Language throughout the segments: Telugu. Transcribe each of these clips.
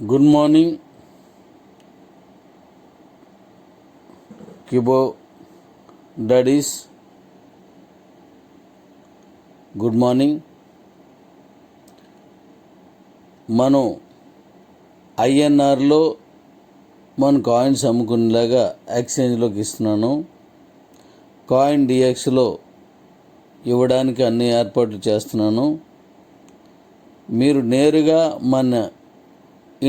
గుడ్ మార్నింగ్ కిబో డాడీస్. Good morning. మనం ఐఎన్ఆర్లో మన కాయిన్స్ అమ్ముకునేలాగా ఎక్స్చేంజ్లోకి ఇస్తున్నాను. కాయిన్ డిఎక్స్లో ఇవ్వడానికి అన్ని ఏర్పాట్లు చేస్తున్నాను. మీరు నేరుగా మన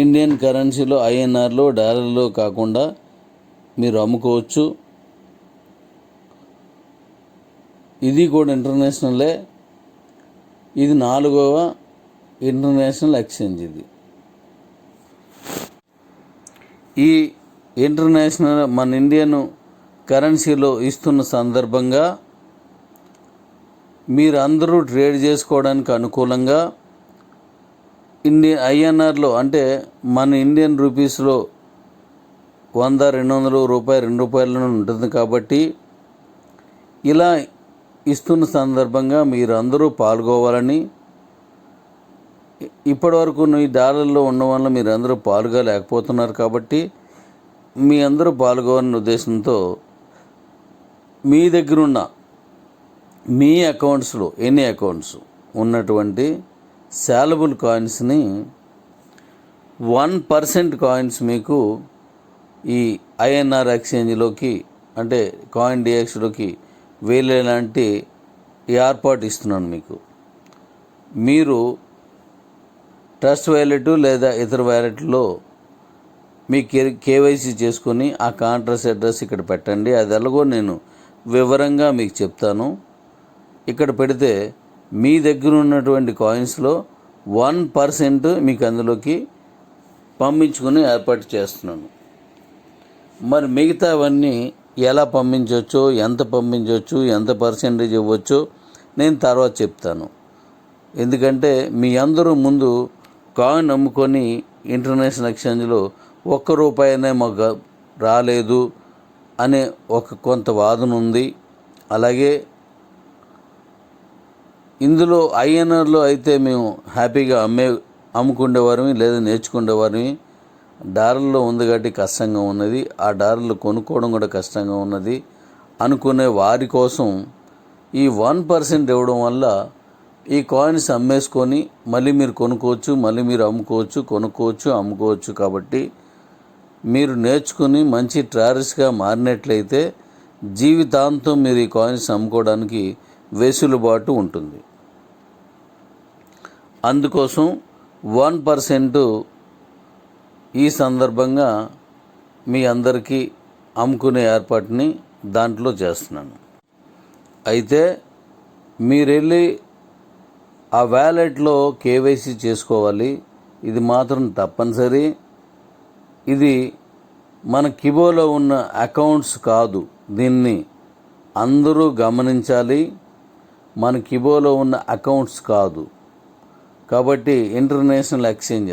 ఇండియన్ కరెన్సీలో ఐఎన్ఆర్లో డాలర్లో కాకుండా మీరు అమ్ముకోవచ్చు. ఇది కూడా ఇంటర్నేషనలే. ఇది 4వ ఇంటర్నేషనల్ ఎక్స్చేంజ్. ఇది ఈ ఇంటర్నేషనల్ మన ఇండియన్ కరెన్సీలో ఇస్తున్న సందర్భంగా మీరు అందరూ ట్రేడ్ చేసుకోవడానికి అనుకూలంగా ఐఎన్ఆర్లో అంటే మన ఇండియన్ రూపీస్లో 100, 200 రూపాయలు, ₹2 ఉంటుంది. కాబట్టి ఇలా ఇస్తున్న సందర్భంగా మీరు అందరూ పాల్గొవాలని, ఇప్పటివరకు ఈ డాలర్లో ఉండడం వల్ల మీరు అందరూ పాల్గొలేకపోతున్నారు. కాబట్టి మీ అందరూ పాల్గొవాలనే ఉద్దేశంతో మీ దగ్గరున్న మీ అకౌంట్స్లో ఎనీ అకౌంట్స్ ఉన్నటువంటి శాలబుల్ కాయిన్స్ని 1% కాయిన్స్ మీకు ఈ ఐఎన్ఆర్ ఎక్స్చేంజ్లోకి అంటే కాయిన్ డిఎక్స్లోకి వెళ్ళేలాంటి ఏర్పాటు ఇస్తున్నాను మీకు. మీరు ట్రస్ట్ వ్యాలెట్ లేదా ఇతర వ్యాలెట్లో మీ కేవైసీ చేసుకొని ఆ కాంట్రాక్ట్ అడ్రస్ ఇక్కడ పెట్టండి. అది ఎలాగో నేను వివరంగా మీకు చెప్తాను. ఇక్కడ పెడితే మీ దగ్గర ఉన్నటువంటి కాయిన్స్లో 1% మీకు అందులోకి పంపించుకొని ఏర్పాటు చేస్తున్నాను. మరి మిగతావన్నీ ఎలా పంపించవచ్చో, ఎంత పంపించవచ్చు, ఎంత పర్సెంటేజ్ ఇవ్వచ్చో నేను తర్వాత చెప్తాను. ఎందుకంటే మీ అందరూ ముందు కాయిన్ అమ్ముకొని ఇంటర్నేషనల్ ఎక్స్చేంజ్లో ₹1 మాకు రాలేదు అనే కొంత వాదన ఉంది. అలాగే ఇందులో ఐఎన్ఆర్లో అయితే మేము హ్యాపీగా అమ్ముకుండేవారిని లేదా నేర్చుకునేవారిని. డాలర్లో ఉంది కాబట్టి కష్టంగా ఉన్నది, ఆ డాలర్లు కొనుక్కోవడం కూడా కష్టంగా ఉన్నది అనుకునే వారి కోసం ఈ 1% ఇవ్వడం వల్ల ఈ కాయిన్స్ అమ్మేసుకొని మళ్ళీ మీరు కొనుక్కోవచ్చు, మళ్ళీ మీరు కొనుక్కోవచ్చు, అమ్ముకోవచ్చు. కాబట్టి మీరు నేర్చుకుని మంచి ట్రావెలర్స్గా మారినట్లయితే జీవితాంతం మీరు ఈ కాయిన్స్ అమ్ముకోవడానికి వెసులుబాటు ఉంటుంది. అందుకోసం 1% ఈ సందర్భంగా మీ అందరికీ అమ్ముకునే ఏర్పాటుని దాంట్లో చేస్తున్నాను. అయితే మీరు వెళ్ళి ఆ వ్యాలెట్లో కేవైసీ చేసుకోవాలి. ఇది మాత్రం తప్పనిసరి. ఇది మన కిబోలో ఉన్న అకౌంట్స్ కాదు, దీన్ని అందరూ గమనించాలి. మన కిబోలో ఉన్న అకౌంట్స్ కాదు. కాబట్టి ఇంటర్నేషనల్ ఎక్స్చేంజ్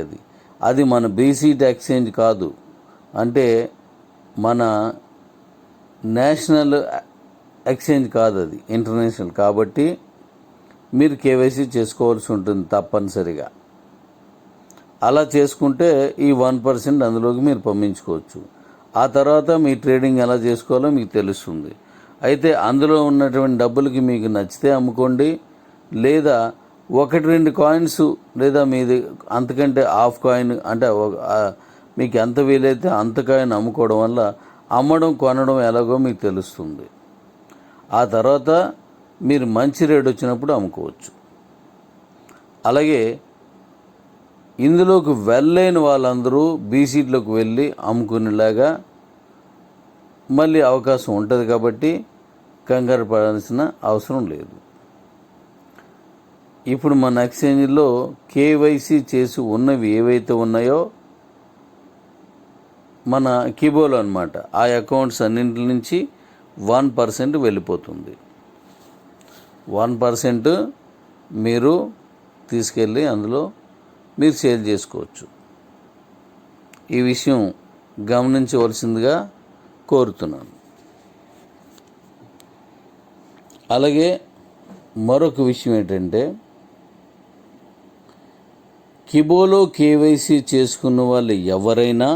అది మన బీసీటీ ఎక్స్చేంజ్ కాదు, అంటే మన నేషనల్ ఎక్స్చేంజ్ కాదు, అది ఇంటర్నేషనల్. కాబట్టి మీరు కేవైసీ చేసుకోవాల్సి ఉంటుంది తప్పనిసరిగా. అలా చేసుకుంటే ఈ 1% అందులోకి మీరు పంపించుకోవచ్చు. ఆ తర్వాత మీ ట్రేడింగ్ ఎలా చేసుకోవాలో మీకు తెలుస్తుంది. అయితే అందులో ఉన్నటువంటి డబ్బులకి మీకు నచ్చితే అమ్ముకోండి, లేదా 1-2 కాయిన్స్ లేదా మీది అంతకంటే హాఫ్ కాయిన్ అంటే మీకు ఎంత వీలైతే అంత కాయిన్ అమ్ముకోవడం వల్ల అమ్మడం కొనడం ఎలాగో మీకు తెలుస్తుంది. ఆ తర్వాత మీరు మంచి రేట్ వచ్చినప్పుడు అమ్ముకోవచ్చు. అలాగే ఇందులోకి వెళ్ళలేని వాళ్ళందరూ బీసీట్లోకి వెళ్ళి అమ్ముకునేలాగా మళ్ళీ అవకాశం ఉంటుంది. కాబట్టి కంగారు పడాల్సిన అవసరం లేదు. ఇప్పుడు మన ఎక్స్చేంజ్లో కేవైసీ చేసి ఉన్నవి ఏవైతే ఉన్నాయో మన కిబోలో అన్నమాట, ఆ అకౌంట్స్ అన్నింటి నుంచి 1% వెళ్ళిపోతుంది. 1% మీరు తీసుకెళ్ళి అందులో మీరు సేల్ చేసుకోవచ్చు. ఈ విషయం గమనించవలసిందిగా కోరుతున్నాను. అలాగే మరొక విషయం ఏంటంటే కిబోలో కేవైసీ చేసుకున్న వాళ్ళు ఎవరైనా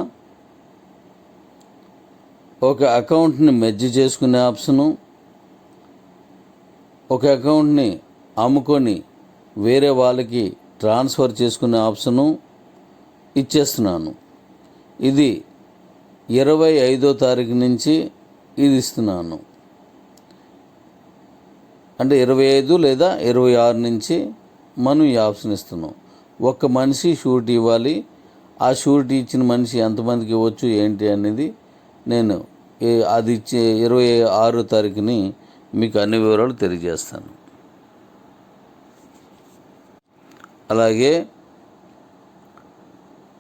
ఒక అకౌంట్ని మెర్జ్ చేసుకునే ఆప్షను, ఒక అకౌంట్ని అమ్ముకొని వేరే వాళ్ళకి ట్రాన్స్ఫర్ చేసుకునే ఆప్షను ఇచ్చేస్తున్నాను. ఇది 25వ తారీఖు నుంచి ఇది ఇస్తున్నాను. అంటే 25 లేదా 26 నుంచి మనం ఈ ఆప్షన్ ఇస్తున్నాం. ఒక్క మనిషి షూరిటీ ఇవ్వాలి. ఆ షూరిటీ ఇచ్చిన మనిషి ఎంతమందికి ఇవ్వచ్చు ఏంటి అనేది నేను అది ఇచ్చే 26వ తారీఖుని మీకు అన్ని వివరాలు తెలియజేస్తాను. అలాగే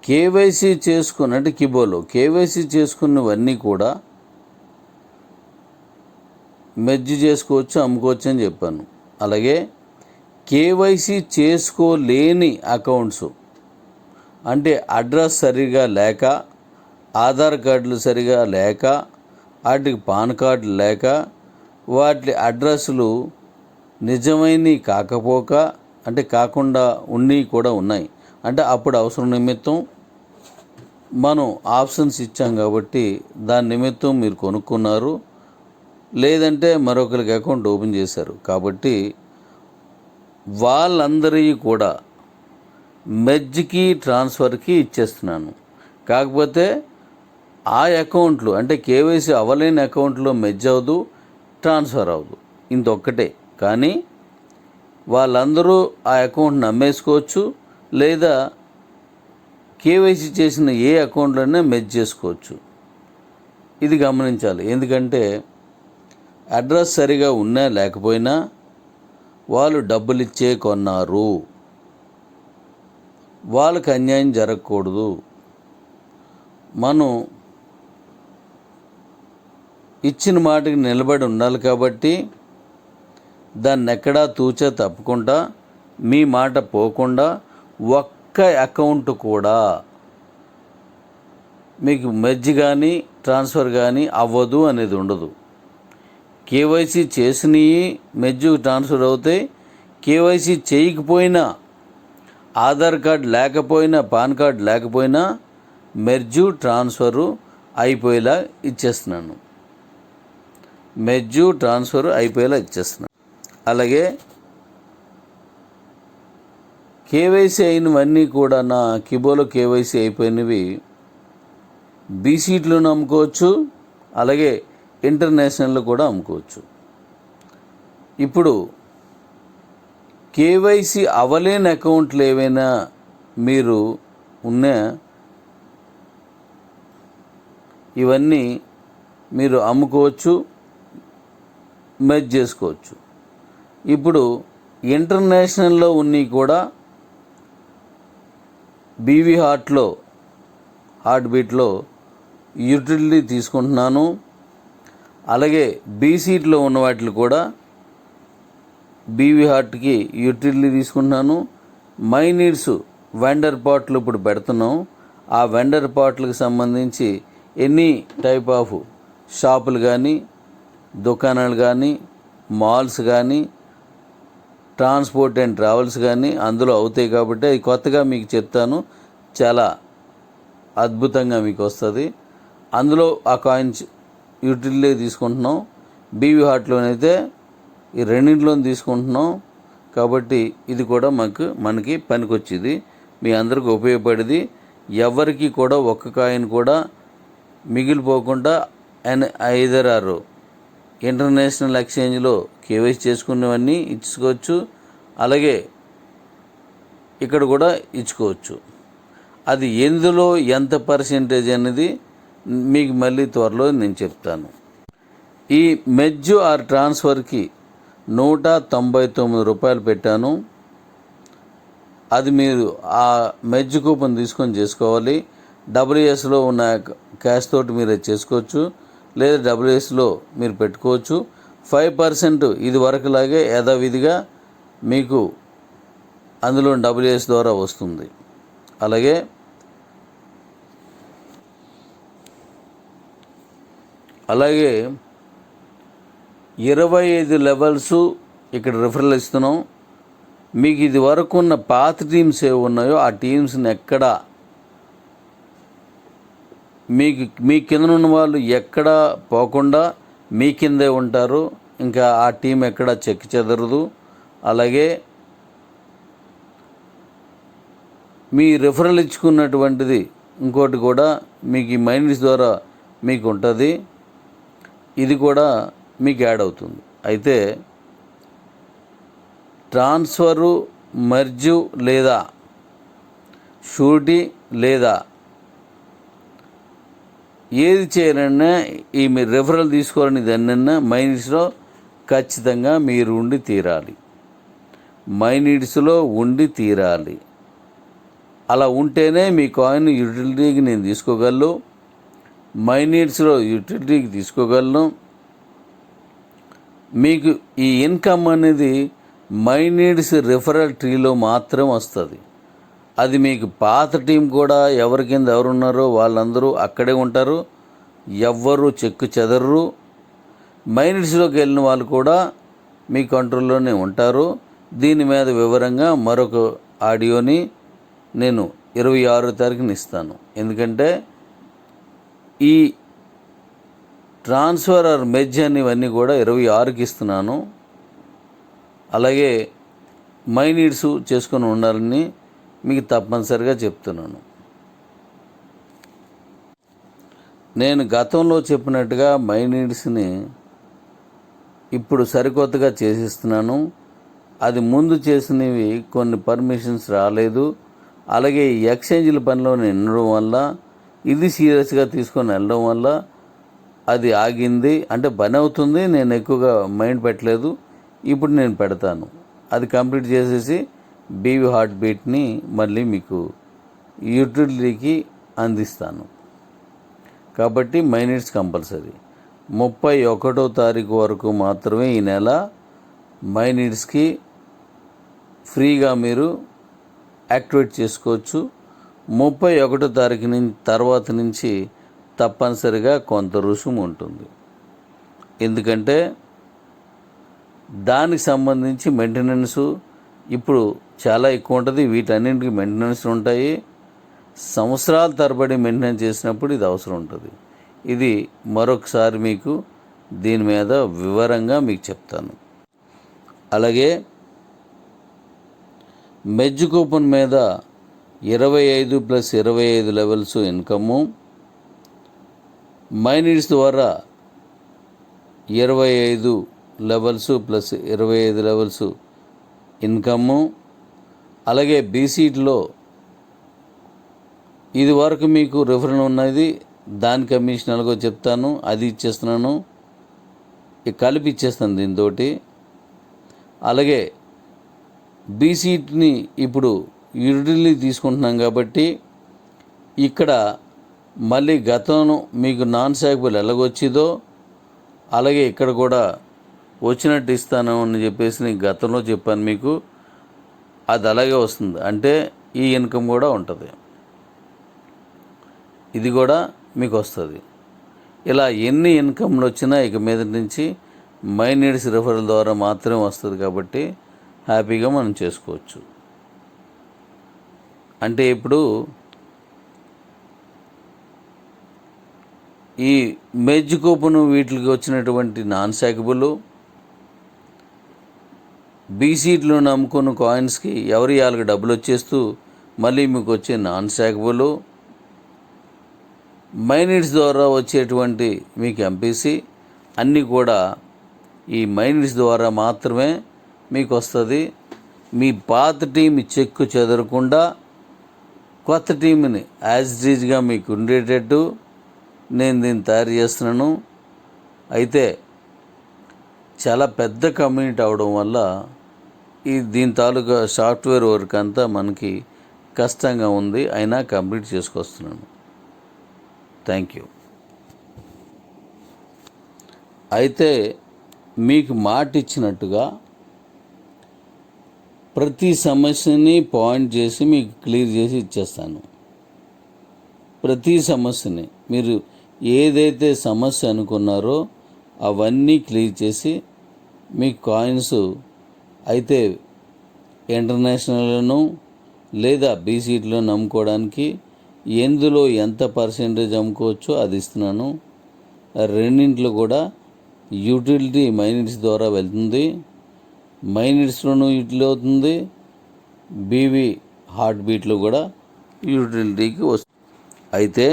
కేవైసీ చేసుకుని అంటే కిబోలో కేవైసీ చేసుకున్నవన్నీ కూడా మెర్జ్ చేసుకోవచ్చు, అమ్ముకోవచ్చు అని చెప్పాను. అలాగే కేవైసీ చేసుకోలేని అకౌంట్స్ అంటే అడ్రస్ సరిగా లేక, ఆధార్ కార్డులు సరిగా లేక, వాటికి పాన్ కార్డు లేక, వాటి అడ్రస్లు నిజమైనవి కాకుండా ఉన్నవి కూడా ఉన్నాయి. అంటే అప్పుడు అవసరం నిమిత్తం మనం ఆప్షన్స్ ఇచ్చాం కాబట్టి దాని నిమిత్తం మీరు కొనుక్కున్నారు, లేదంటే మరొకరికి అకౌంట్ ఓపెన్ చేశారు. కాబట్టి వాళ్ళందరికీ కూడా మెర్జ్కి ట్రాన్స్ఫర్కి ఇచ్చేస్తున్నాను. కాకపోతే ఆ అకౌంట్లు అంటే కేవైసీ అవ్వలేని అకౌంట్లో మెర్జ్ అవ్వదు, ట్రాన్స్ఫర్ అవ్వదు, ఇంతొక్కటే. కానీ వాళ్ళందరూ ఆ అకౌంట్ని అమ్మేసుకోవచ్చు, లేదా కేవైసీ చేసిన ఏ అకౌంట్లోనే మెర్జ్ చేసుకోవచ్చు. ఇది గమనించాలి. ఎందుకంటే అడ్రస్ సరిగా ఉన్నా లేకపోయినా వాళ్ళు డబ్బులు ఇచ్చే కొన్నారు, వాళ్ళకి అన్యాయం జరగకూడదు. మనం ఇచ్చిన మాటకి నిలబడి ఉండాలి. కాబట్టి దాన్ని ఎక్కడా తూచా తప్పకుండా మీ మాట పోకుండా ఒక్క అకౌంట్ కూడా మీకు మెర్జ్ కానీ ట్రాన్స్ఫర్ కానీ అవ్వదు అనేది ఉండదు. కేవైసీ చేసినవి మెర్జ్ ట్రాన్స్ఫర్ అవుతాయి. కేవైసీ చేయకపోయినా, ఆధార్ కార్డు లేకపోయినా, పాన్ కార్డు లేకపోయినా మెర్జ్ ట్రాన్స్ఫరు అయిపోయేలా ఇచ్చేస్తున్నాను. మెర్జ్ ట్రాన్స్ఫర్ అయిపోయేలా ఇచ్చేస్తున్నాను. అలాగే కేవైసీ అయినవన్నీ కూడా నా కిబోలో కేవైసీ అయిపోయినవి బీసీట్లో అమ్ముకోవచ్చు, అలాగే ఇంటర్నేషనల్లో కూడా అమ్ముకోవచ్చు. ఇప్పుడు కేవైసీ అవ్వలేని అకౌంట్లు ఏవైనా మీరు ఉన్నా ఇవన్నీ మీరు అమ్ముకోవచ్చు, మెర్జ్ చేసుకోవచ్చు. ఇప్పుడు ఇంటర్నేషనల్లో ఉన్నవి కూడా బీవీ హార్ట్ బీట్లో యూటిలిటీ తీసుకుంటున్నాను. అలాగే బీసీట్లో ఉన్న వాటిని కూడా బీవీ హార్ట్కి యూటిలిటీ తీసుకుంటున్నాను. మై నీడ్స్ వెండర్ పార్ట్లు ఇప్పుడు పెడుతున్నాం. ఆ వెండర్ పార్ట్లకు సంబంధించి ఎనీ టైప్ ఆఫ్ షాపులు కానీ, దుకాణాలు కానీ, మాల్స్ కానీ, ట్రాన్స్పోర్ట్ అండ్ ట్రావెల్స్ కానీ అందులో అవుతాయి. కాబట్టి అది కొత్తగా మీకు చెప్తాను, చాలా అద్భుతంగా మీకు వస్తుంది. అందులో ఆ కాయిన్స్ యూటిలిటీ తీసుకుంటున్నాం. బీవీ హార్ట్లోనైతే ఈ రెండింటిలో తీసుకుంటున్నాం. కాబట్టి ఇది కూడా మనకి పనికొచ్చేది, మీ అందరికి ఉపయోగపడేది. ఎవరికి కూడా ఒక్క కాయిన్ కూడా మిగిలిపోకుండా ఐదర్ ఆర్ ఇంటర్నేషనల్ ఎక్స్చేంజ్లో కేవైసీ చేసుకునేవన్నీ ఇచ్చుకోవచ్చు, అలాగే ఇక్కడ కూడా ఇచ్చుకోవచ్చు. అది ఎందులో ఎంత పర్సెంటేజ్ అనేది మీకు మళ్ళీ త్వరలో నేను చెప్తాను. ఈ మెర్జ్ ఆర్ ట్రాన్స్ఫర్కి 199 రూపాయలు పెట్టాను. అది మీరు ఆ మెర్జ్ కూపన్ తీసుకొని చేసుకోవాలి. డబ్ల్యూఎస్లో ఉన్న క్యాష్ తోటి మీరు చేసుకోవచ్చు, లేదా డబ్ల్యూఎస్లో మీరు పెట్టుకోవచ్చు. 5% ఇది వరకులాగే యథావిధిగా మీకు అందులో డబ్ల్యూఎస్ ద్వారా వస్తుంది. అలాగే అలాగే 25 లెవెల్స్ ఇక్కడ రిఫరల్ ఇస్తున్నాం. మీకు ఇది వరకు ఉన్న పాత టీమ్స్ ఏ ఉన్నాయో ఆ టీమ్స్ని ఎక్కడ మీ కింద ఉన్న వాళ్ళు ఎక్కడ పోకుండా మీ కిందే ఉంటారు. ఇంకా ఆ టీం ఎక్కడ చెక్కి చెదరదు. అలాగే మీ రిఫరల్ ఇచ్చుకున్నటువంటిది ఇంకోటి కూడా మీకు ఈ మైండ్స్ ద్వారా మీకు ఉంటుంది. ఇది కూడా మీకు యాడ్ అవుతుంది. అయితే ట్రాన్స్ఫరు, మెర్జు లేదా షూరిటీ లేదా ఏది చేయాలన్నా ఈ మీరు రెఫరల్ తీసుకోవాలని దాన్నన్నా మైనీడ్స్లో ఖచ్చితంగా మీరు ఉండి తీరాలి. మైనీడ్స్లో ఉండి తీరాలి. అలా ఉంటేనే మీ కాయిన్ యూటిలిటీకి నేను తీసుకోగలను, మైనీడ్స్లో యూటిలిటీకి తీసుకోగలను. మీకు ఈ ఇన్కమ్ అనేది మైనీడ్స్ రిఫరల్ ట్రీలో మాత్రం వస్తుంది. అది మీకు పాత టీం కూడా ఎవరి కింద ఎవరున్నారో వాళ్ళందరూ అక్కడే ఉంటారు. ఎవ్వరు చెక్కు చెదర్రు. మైనీడ్స్లోకి వెళ్ళిన వాళ్ళు కూడా మీ కంట్రోల్లోనే ఉంటారు. దీని మీద వివరంగా మరొక ఆడియోని నేను 26వ తారీఖున ఇస్తాను. ఎందుకంటే ఈ ట్రాన్స్ఫర్ ఆర్ మెర్జ్ ఇవన్నీ కూడా 26కి ఇస్తున్నాను. అలాగే మైనీడ్స్ చేసుకొని ఉండాలని మీకు తప్పనిసరిగా చెప్తున్నాను. నేను గతంలో చెప్పినట్టుగా మైనీడ్స్ని ఇప్పుడు సరికొత్తగా చేసిస్తున్నాను. అది ముందు చేసినవి కొన్ని పర్మిషన్స్ రాలేదు. అలాగే ఈ ఎక్స్చేంజ్ల పనిలో నేను ఉండడం వల్ల, ఇది సీరియస్గా తీసుకొని వెళ్ళడం వల్ల అది ఆగింది. అంటే పని అవుతుంది, నేను ఎక్కువగా మైండ్ పెట్టలేదు. ఇప్పుడు నేను పెడతాను. అది కంప్లీట్ చేసేసి బీవీ హార్ట్ బీట్ని మళ్ళీ మీకు యూటిలిటీకి అందిస్తాను. కాబట్టి మైనీడ్స్ కంపల్సరీ. 31వ తారీఖు వరకు మాత్రమే ఈ నెల మైనీడ్స్కి ఫ్రీగా మీరు యాక్టివేట్ చేసుకోవచ్చు. 31వ తారీఖు తర్వాత నుంచి తప్పనిసరిగా కొంత రుసుము ఉంటుంది. ఎందుకంటే దానికి సంబంధించి మెయింటెనెన్స్ ఇప్పుడు చాలా ఎక్కువ ఉంటుంది. వీటన్నింటికి మెయింటెనెన్స్ ఉంటాయి. సంవత్సరాల తరబడి మెయింటెనెన్స్ చేసినప్పుడు ఇది అవసరం ఉంటుంది. ఇది మరొకసారి మీకు దీని మీద వివరంగా మీకు చెప్తాను. అలాగే మెర్జ్ కూపన్ మీద 25+25 లెవెల్స్ ఇన్కము, మైనీడ్స్ ద్వారా 25 లెవెల్స్ +25 లెవెల్స్ ఇన్కము. అలాగే బీసీట్లో ఇది వరకు మీకు రిఫరల్ ఉన్నది, దాని కమిషన్ ఎలాగో చెప్తాను, అది ఇచ్చేస్తున్నాను, కలిపి ఇచ్చేస్తాను దీంతో. అలాగే బీసీట్ని ఇప్పుడు యూటిలిటీ తీసుకుంటున్నాం కాబట్టి ఇక్కడ మళ్ళీ గతంలో మీకు నాన్ శాకబుల్ ఎలాగొచ్చిందో అలాగే ఇక్కడ కూడా వచ్చినట్టు ఇస్తాను అని చెప్పేసి నేను గతంలో చెప్పాను మీకు. అది అలాగే వస్తుంది. అంటే ఈ ఇన్కమ్ కూడా ఉంటుంది, ఇది కూడా మీకు వస్తుంది. ఇలా ఎన్ని ఇన్కమ్లు వచ్చినా ఇక మీద నుంచి మైనీడ్స్ రిఫరల్ ద్వారా మాత్రమే వస్తుంది. కాబట్టి హ్యాపీగా మనం చేసుకోవచ్చు. అంటే ఇప్పుడు ఈ మెర్జ్ కూపన్ వీటికి వచ్చినటువంటి నాన్ శాకబుల్ బీసీట్లు నమ్ముకున్న కాయిన్స్కి ఎవరి వాళ్ళకి డబ్బులు వచ్చేస్తూ మళ్ళీ మీకు వచ్చే నాన్ శాకబుల్, మైనీడ్స్ ద్వారా వచ్చేటువంటి మీకు ఎంపీసీ అన్నీ కూడా ఈ మైనీడ్స్ ద్వారా మాత్రమే మీకు వస్తుంది. మీ పాత టీం చెక్కు చెదరకుండా కొత్త టీంని యాజ్ డీజ్గా మీకు ఉండేటట్టు నేను దీన్ని తయారు చేస్తున్నాను. అయితే చాలా పెద్ద కమ్యూనిటీ అవడం వల్ల దీని తాలూకా సాఫ్ట్వేర్ వర్క్ అంతా మనకి కష్టంగా ఉంది. అయినా కంప్లీట్ చేసుకొస్తున్నాను. Thank you. అయితే మీకు మాట ఇచ్చినట్టుగా ప్రతి సమస్యని పాయింట్ చేసి మీకు క్లియర్ చేసి ఇచ్చేస్తాను. ప్రతి సమస్యని మీరు ఏదైతే సమస్య అనుకున్నారో అవన్నీ క్లియర్ చేసి మీకు కాయిన్స్ అయితే ఇంటర్నేషనల్ను లేదా బీసీట్లను అమ్ముకోవడానికి ఎందులో ఎంత పర్సెంటేజ్ అమ్ముకోవచ్చో అది ఇస్తున్నాను. రెండింటిలో కూడా యూటిలిటీ మైనిట్స్ ద్వారా వెళ్తుంది. మైనిట్స్లోనూ యూటిలిటీ అవుతుంది, బీవీ హార్ట్ బీట్లో కూడా యూటిలిటీకి వస్తుంది. అయితే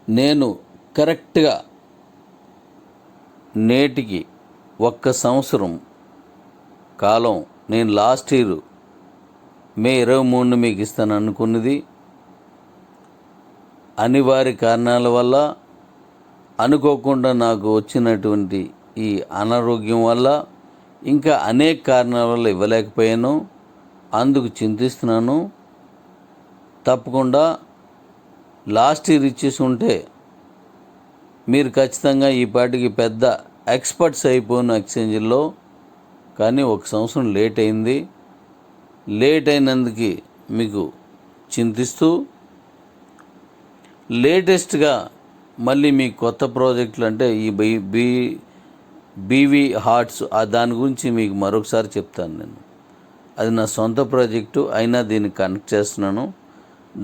నేను కరెక్ట్గా నేటికి 1 సంవత్సరం కాలం నేను లాస్ట్ ఇయర్ మే 23 మీకు ఇస్తాను అనుకున్నది అనివార్య కారణాల వల్ల, అనుకోకుండా నాకు వచ్చినటువంటి ఈ అనారోగ్యం వల్ల, ఇంకా అనేక కారణాల వల్ల ఇవ్వలేకపోయాను. అందుకు చింతిస్తున్నాను. తప్పకుండా లాస్ట్ ఇయర్ ఇచ్చేసి ఉంటే మీరు ఖచ్చితంగా ఈ పాటికి పెద్ద ఎక్స్పర్ట్స్ అయిపోయిన ఎక్స్చేంజ్లో. కానీ 1 సంవత్సరం లేట్ అయింది. లేట్ అయినందుకు మీకు చింతిస్తూ లేటెస్ట్గా మళ్ళీ మీ కొత్త ప్రాజెక్టులు అంటే ఈ బీవీ హార్ట్స్ దాని గురించి మీకు మరొకసారి చెప్తాను. నేను అది నా సొంత ప్రాజెక్టు అయినా దీన్ని కనెక్ట్ చేస్తున్నాను.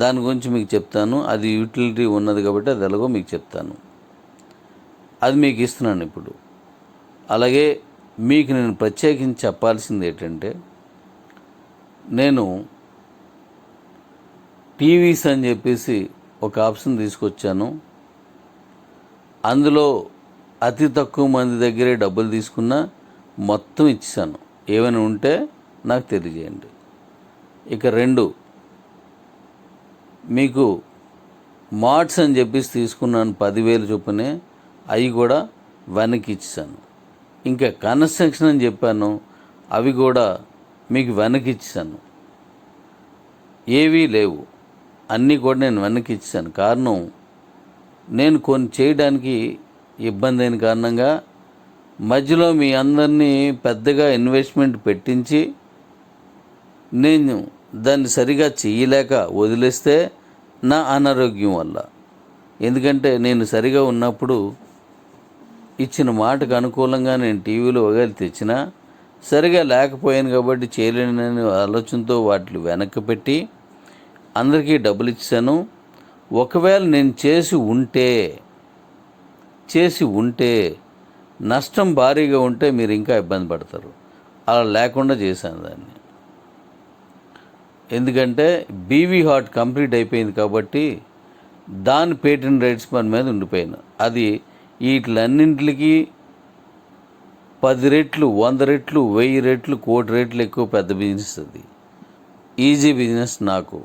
దాని గురించి మీకు చెప్తాను. అది యూటిలిటీ ఉన్నది కాబట్టి అది ఎలాగో మీకు చెప్తాను. అది మీకు ఇస్తున్నాను ఇప్పుడు. అలాగే మీకు నేను ప్రత్యేకించి చెప్పాల్సింది ఏంటంటే, నేను టీవీస్ అని చెప్పేసి ఒక ఆప్షన్ తీసుకొచ్చాను. అందులో అతి తక్కువ మంది దగ్గరే డబ్బులు తీసుకున్నా మొత్తం ఇచ్చేసాను. ఏమైనా ఉంటే నాకు తెలియజేయండి. ఇక 2 మీకు మార్ట్స్ అని చెప్పేసి తీసుకున్నాను 10,000 చొప్పునే, అవి కూడా వెనక్కి ఇచ్చేసాను. ఇంకా కన్స్ట్రక్షన్ అని చెప్పాను, అవి కూడా మీకు వెనక్కి ఇచ్చేసాను. ఏవీ లేవు, అన్నీ కూడా నేను వెనక్కి ఇచ్చేసాను. కారణం నేను కొన్ని చేయడానికి ఇబ్బంది అయిన కారణంగా మధ్యలో మీ అందరినీ పెద్దగా ఇన్వెస్ట్మెంట్ పెట్టించి నేను దాన్ని సరిగా చేయలేక వదిలేస్తే నా అనారోగ్యం వల్ల. ఎందుకంటే నేను సరిగా ఉన్నప్పుడు ఇచ్చిన మాటకు అనుకూలంగా నేను టీవీలో వగలు తెచ్చినా సరిగా లేకపోయాను కాబట్టి చేయలేనని ఆలోచనతో వాటిని వెనక్కి పెట్టి అందరికీ డబ్బులు ఇచ్చాను. ఒకవేళ నేను చేసి ఉంటే నష్టం భారీగా ఉంటే మీరు ఇంకా ఇబ్బంది పడతారు. అలా లేకుండా చేశాను దాన్ని. ఎందుకంటే బీవీ హార్ట్ కంప్లీట్ అయిపోయింది కాబట్టి దాని పేటెంట్ రైట్స్ మన మీద ఉండిపోయాను. అది వీటిలన్నింటికి 10 రెట్లు, 100 రెట్లు, 1000 రెట్లు, 1 కోటి రెట్లు ఎక్కువ పెద్ద బిజినెస్. అది ఈజీ బిజినెస్ నాకు.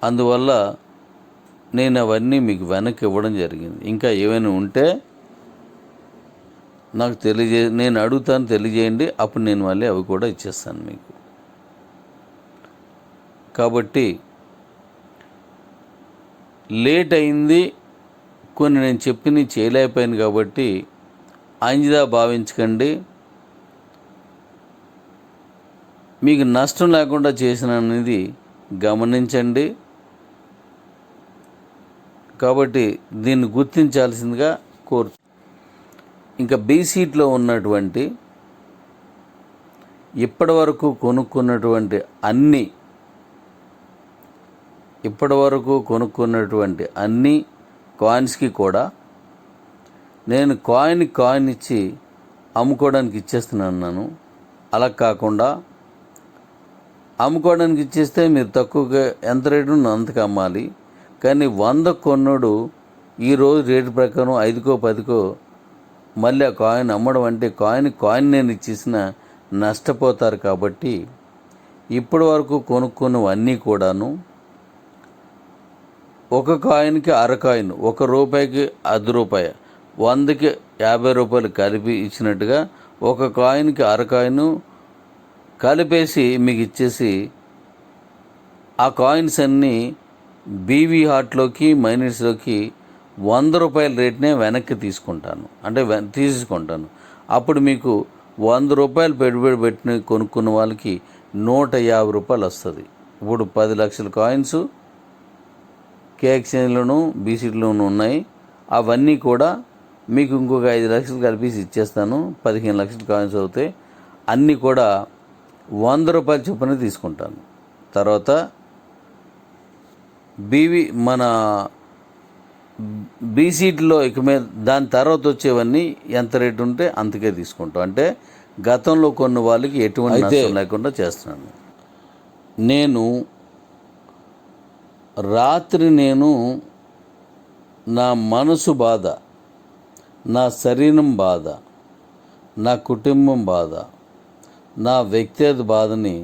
అందువల్ల నేను అవన్నీ మీకు వెనక్కి ఇవ్వడం జరిగింది. ఇంకా ఏమైనా ఉంటే నాకు నేను అడుగుతాను, తెలియజేయండి. అప్పుడు నేను మళ్ళీ అవి కూడా ఇచ్చేస్తాను మీకు. కాబట్టి లేట్ అయింది, కొన్ని నేను చెప్పినవి చేయలేకపోయాను కాబట్టి అంజిదా భావించకండి. మీకు నష్టం లేకుండా చేసిన అనేది గమనించండి. కాబట్టి దీన్ని గుర్తించాల్సిందిగా కోరుతూ, ఇంకా బీసీట్లో ఉన్నటువంటి ఇప్పటివరకు కొనుక్కున్నటువంటి అన్ని కాయిన్స్కి కూడా నేను కాయిన్ ఇచ్చి అమ్ముకోవడానికి ఇచ్చేస్తున్నాను. అలా కాకుండా అమ్ముకోవడానికి ఇచ్చేస్తే మీరు తక్కువగా ఎంత రేటు ఉందో అంతకు అమ్మాలి. కానీ 100 కొన్నోడు ఈరోజు రేటు ప్రకారం 5కో 10కో మళ్ళీ ఆ కాయిన్ అమ్మడం అంటే కాయిన్ నేను ఇచ్చేసిన నష్టపోతారు. కాబట్టి ఇప్పటి వరకు కొనుక్కున్నవన్నీ కూడాను ఒక కాయిన్కి అరకాయిన్, 1 రూపాయికి ₹1, 100కి ₹50 కలిపి ఇచ్చినట్టుగా ఒక కాయిన్కి అరకాయిన్ కలిపేసి మీకు ఇచ్చేసి ఆ కాయిన్స్ అన్నీ బీవీ హార్ట్లోకి మైనిట్స్లోకి ₹100 రేట్నే వెనక్కి తీసుకుంటాను. అంటే తీసుకుంటాను. అప్పుడు మీకు ₹100 పెట్టుబడి పెట్టిన కొనుక్కున్న వాళ్ళకి ₹150 వస్తుంది. ఇప్పుడు 10 లక్షల కాయిన్స్ కే ఎక్స్చేంజ్లోను బీసీలోనూ ఉన్నాయి. అవన్నీ కూడా మీకు ఇంకొక 5 లక్షలు కలిపి ఇచ్చేస్తాను. 15 లక్షల కాయిన్స్ అవుతాయి. అన్నీ కూడా రూపాయల చొప్పున తీసుకుంటాను. తర్వాత మన బీసీట్లో ఇక మీద దాని తర్వాత వచ్చేవన్నీ ఎంత రేటు ఉంటే అంతకే తీసుకుంటాం. అంటే గతంలో కొన్ని వాళ్ళకి ఎటువంటి నష్టం లేకుండా చేస్తున్నాను. రాత్రి నా మనసు బాధ, నా శరీరం బాధ, నా కుటుంబం బాధ, నా వ్యక్తిగత బాధని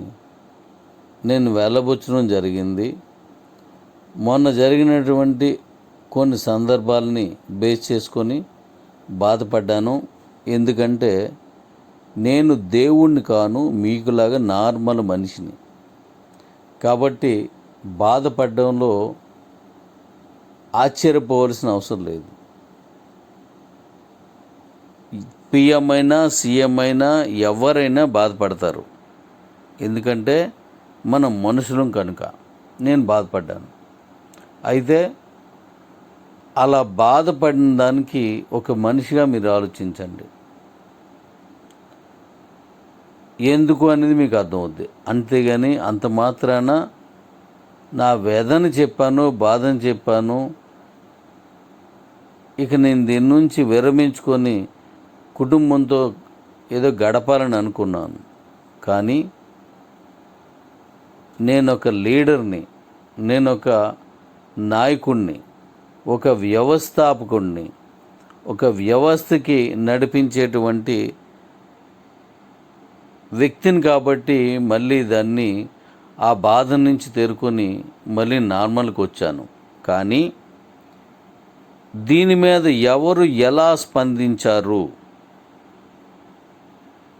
నేను వెళ్ళబుచ్చడం జరిగింది. మొన్న జరిగినటువంటి కొన్ని సందర్భాలని బేస్ చేసుకొని బాధపడ్డాను. ఎందుకంటే నేను దేవుణ్ణి కాను, మీకులాగా నార్మల్ మనిషిని. కాబట్టి బాధపడడంలో ఆశ్చర్యపోవలసిన అవసరం లేదు. పిఎం అయినా సీఎం అయినా ఎవరైనా బాధపడతారు. ఎందుకంటే మనం మనుషులం కనుక నేను బాధపడ్డాను. అయితే అలా బాధపడిన దానికి ఒక మనిషిగా మీరు ఆలోచించండి. ఎందుకు అనేది మీకు అర్థమవుద్ది. అంతేగాని అంత మాత్రాన నా వేదన చెప్పాను, బాధను చెప్పాను, ఇక నేను దీని నుంచి విరమించుకొని కుటుంబంతో ఏదో గడపాలని అనుకున్నాను. కానీ నేనొక లీడర్ని, నేనొక నాయకుడిని, ఒక వ్యవస్థాపకుడిని, ఒక వ్యవస్థకి నడిపించేటువంటి వ్యక్తిని. కాబట్టి మళ్ళీ దాన్ని ఆ బాధ నుంచి తేరుకొని మళ్ళీ నార్మల్కి వచ్చాను. కానీ దీని మీద ఎవరు ఎలా స్పందించారు?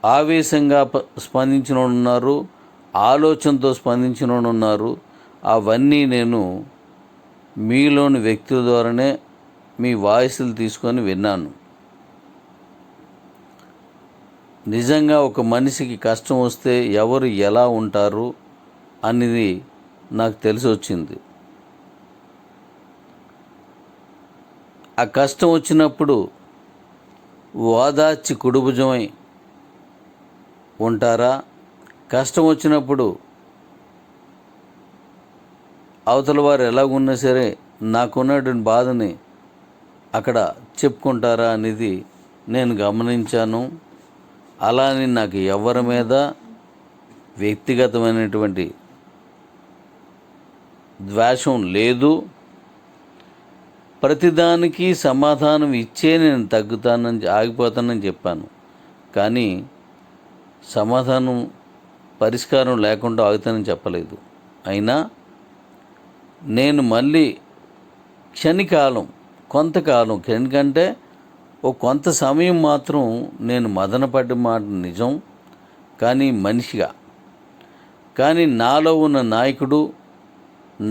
ఆవేశంగా స్పందించిన వాళ్ళు ఉన్నారు, ఆలోచనతో స్పందించిన వాళ్ళు ఉన్నారు. అవన్నీ నేను మీలోని వ్యక్తుల ద్వారానే మీ వాయిస్లు తీసుకొని విన్నాను. నిజంగా ఒక మనిషికి కష్టం వస్తే ఎవరు ఎలా ఉంటారు అనేది నాకు తెలిసి వచ్చింది. ఆ కష్టం వచ్చినప్పుడు ఓదార్చి కుడుభుజమై ఉంటారా? కష్టం వచ్చినప్పుడు అవతల వారు ఎలాగున్నా సరే నాకున్నటువంటి బాధని అక్కడ చెప్పుకుంటారా అనేది నేను గమనించాను. అలానే నాకు ఎవరి మీద వ్యక్తిగతమైనటువంటి ద్వేషం లేదు. ప్రతిదానికి సమాధానం ఇచ్చే నేను ఆగిపోతానని చెప్పాను. కానీ సమాధానం పరిష్కారం లేకుండా ఆగుతానని చెప్పలేదు. అయినా నేను మళ్ళీ కొంతకాలం ఎందుకంటే కొంత సమయం మాత్రం నేను మదనపడ్డ మాట నిజం. కానీ మనిషిగా, కానీ నాలో ఉన్న నాయకుడు,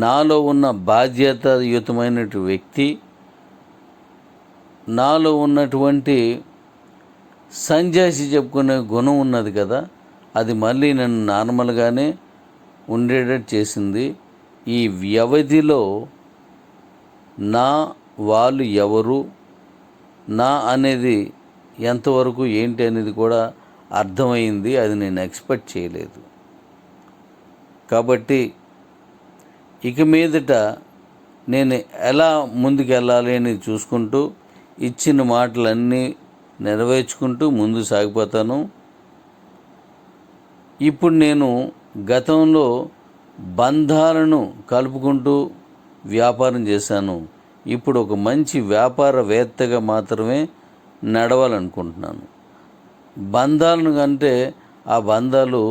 నాలో ఉన్న బాధ్యతాయుతమైనటువంటి వ్యక్తి, నాలో ఉన్నటువంటి సంజాయిషి చెప్పుకునే గుణం ఉన్నది కదా, అది మళ్ళీ నన్ను నార్మల్గానే ఉండేటట్టు చేసింది. ఈ వ్యవధిలో వాళ్ళు ఎవరు, అనేది ఎంతవరకు ఏంటి అనేది కూడా అర్థమైంది. అది నేను ఎక్స్పెక్ట్ చేయలేదు. కాబట్టి ఇక మీదట నేను ఎలా ముందుకెళ్ళాలి అని చూసుకుంటూ ఇచ్చిన మాటలన్నీ నెరవేర్చుకుంటూ ముందు సాగిపోతాను. ఇప్పుడు నేను గతంలో బంధాలను కలుపుకుంటూ వ్యాపారం చేశాను. ఇప్పుడు ఒక మంచి వ్యాపారవేత్తగా మాత్రమే నడవాలనుకుంటున్నాను. బంధాలను కంటే ఆ బంధాలు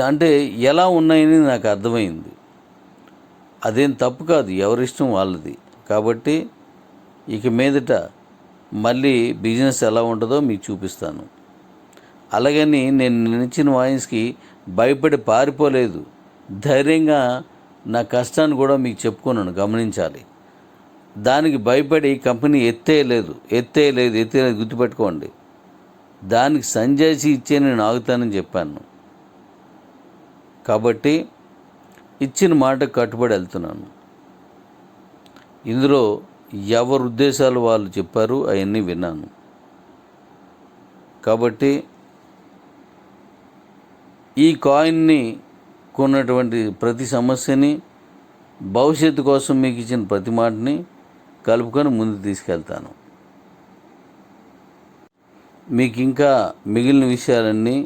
అంటే ఎలా ఉన్నాయని నాకు అర్థమైంది. అదేం తప్పు కాదు, ఎవరిష్టం వాళ్ళది. కాబట్టి ఇక మీదట మళ్ళీ బిజినెస్ ఎలా ఉంటుందో మీకు చూపిస్తాను. అలాగని నేను ఇచ్చిన వాయిస్కి భయపడి పారిపోలేదు. ధైర్యంగా నా కష్టాన్ని కూడా మీకు చెప్పుకున్నాను, గమనించాలి. దానికి భయపడి కంపెనీ ఎత్తేయలేదు, గుర్తుపెట్టుకోండి. దానికి సంజాయిషి ఇచ్చే నేను ఆగుతానని చెప్పాను. కాబట్టి ఇచ్చిన మాటకు కట్టుబడి వెళ్తున్నాను. ఇందులో ఎవరి ఉద్దేశాలు వాళ్ళు చెప్పారు, అవన్నీ విన్నాను. కాబట్టి ఈ కాయిన్ని కొన్నటువంటి ప్రతి సమస్యని, భవిష్యత్తు కోసం మీకు ఇచ్చిన ప్రతి మాటని కలుపుకొని ముందుకు తీసుకెళ్తాను. మీకు ఇంకా మిగిలిన విషయాలన్నీ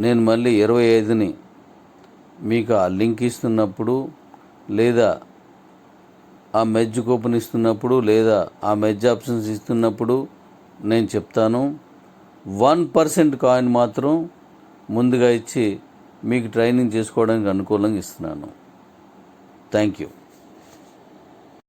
నేను మళ్ళీ 25ని మీకు ఆ లింక్ ఇస్తున్నప్పుడు, లేదా ఆ మెర్జ్ కూపన్ ఇస్తున్నప్పుడు, లేదా ఆ మెర్జ్ ఆప్షన్స్ ఇస్తున్నప్పుడు నేను చెప్తాను. 1% కాయిన్ మాత్రం ముందుగా ఇచ్చి మీకు ట్రైనింగ్ చేసుకోవడానికి అనుకూలంగా ఇస్తున్నాను. Thank you.